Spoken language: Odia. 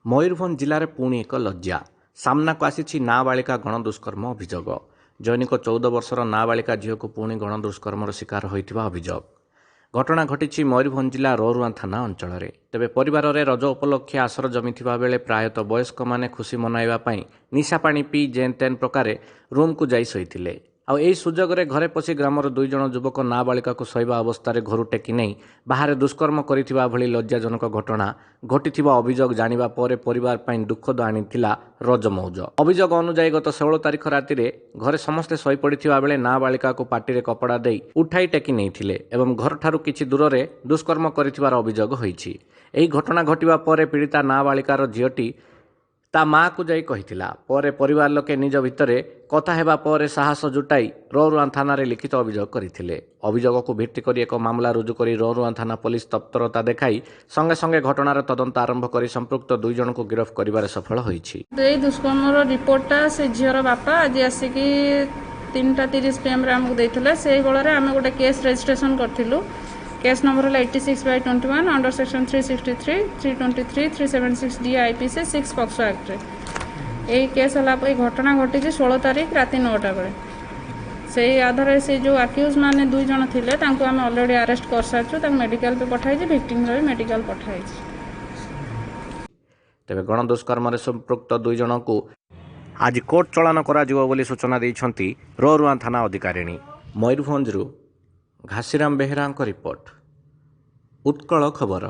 ମୟୂରଭଞ୍ଜ ଜିଲ୍ଲାରେ ପୁଣି ଏକ ଲଜ୍ଜା ସାମ୍ନାକୁ ଆସିଛି ନାବାଳିକା ଗଣଦୁଷ୍କର୍ମ ଅଭିଯୋଗ। ଜୈନିକ 14 ବର୍ଷର ନାବାଳିକା ଝିଅକୁ ପୁଣି ଗଣଦୁଷ୍କର୍ମର ଶିକାର ହୋଇଥିବା ଅଭିଯୋଗ। ଘଟଣା ଘଟିଛି ମୟୂରଭଞ୍ଜ ଜିଲ୍ଲା ରୋରୁଆଁ ଥାନା ଅଞ୍ଚଳରେ। ତେବେ ପରିବାରରେ ରଜ ଉପଲକ୍ଷେ ଆସର ଜମିଥିବା ବେଳେ ପ୍ରାୟତଃ ବୟସ୍କମାନେ ଖୁସି ମନାଇବା ପାଇଁ ନିଶା ପାଣି ପିଇ ଯେନ୍ ତେନ୍ ପ୍ରକାରେ ରୁମ୍କୁ ଯାଇ ଶୋଇଥିଲେ। ଆଉ ଏହି ସୁଯୋଗରେ ଘରେ ପଶି ଗ୍ରାମର 2 ଜଣ ଯୁବକ ନାବାଳିକାକୁ ଶୋଇବା ଅବସ୍ଥାରେ ଘରୁ ଟେକି ନେଇ ବାହାରେ ଦୁଷ୍କର୍ମ କରିଥିବା ଭଳି ଲଜ୍ଜାଜନକ ଘଟଣା ଘଟିଥିବା ଅଭିଯୋଗ ଜାଣିବା ପରେ ପରିବାର ପାଇଁ ଦୁଃଖଦ ଆଣିଥିଲା ରଜମଉଜ। ଅଭିଯୋଗ ଅନୁଯାୟୀ ଗତ 16 ତାରିଖ ରାତିରେ ଘରେ ସମସ୍ତେ ଶୋଇପଡ଼ିଥିବା ବେଳେ ନାବାଳିକାକୁ ପାଟିରେ କପଡ଼ା ଦେଇ ଉଠାଇ ଟେକି ନେଇଥିଲେ ଏବଂ ଘରଠାରୁ କିଛି ଦୂରରେ ଦୁଷ୍କର୍ମ କରିଥିବାର ଅଭିଯୋଗ ହୋଇଛି। ଏହି ଘଟଣା ଘଟିବା ପରେ ପୀଡ଼ିତା ନାବାଳିକାର ଝିଅଟି ତା ମାଆକୁ ଯାଇ କହିଥିଲା। ପରେ ପରିବାର ଲୋକେ ନିଜ ଭିତରେ କଥା ହେବା ପରେ ସାହସ ଜୁଟାଇ ରୋରୁଆଁ ଥାନାରେ ଲିଖିତ ଅଭିଯୋଗ କରିଥିଲେ। ଅଭିଯୋଗକୁ ଭିତ୍ତି କରି ଏକ ମାମଲା ରୁଜୁ କରି ରୋରୁଆଁ ଥାନା ପୋଲିସ ତତ୍ପରତା ଦେଖାଇ ସଙ୍ଗେ ସଙ୍ଗେ ଘଟଣାର ତଦନ୍ତ ଆରମ୍ଭ କରି ସମ୍ପୃକ୍ତ 2 ଜଣଙ୍କୁ ଗିରଫ କରିବାରେ ସଫଳ ହୋଇଛି। এই ଦୁଷ୍କର୍ମର ରିପୋର୍ଟଟା ସେ ଝିଅର ବାପା ଆଜି ଆସିକି 3:30 PM ରେ ଆମକୁ ଦେଇଥିଲେ। ସେହି ବେଳରେ ଆମେ ଗୋଟେ କେସ୍ ରେଜିଷ୍ଟ୍ରେସନ୍ କରିଥିଲୁ। केस नंबर है 86/21 under section 363, 323, 376 D IPC 6 POCSO act रे यही केस है। घटना घटी 16 तारीख राति 9टा बेले से आधार से जो आक्यूज मैंने 2 जन थे आम अलरेडी अरेस्ट कर सारी मेडिकल पे पठाई भिक्टिम भी मेडिकल पठाई। तेबे गणदुष्कर्म संपृक्त 2 जन को आज कोर्ट चलाण करा सूचना देइछंती रोरुआं थाना अधिकारिणी। मयूरभंजरू घासीराम बेहेरा रिपोर्ट, उत्कल खबर।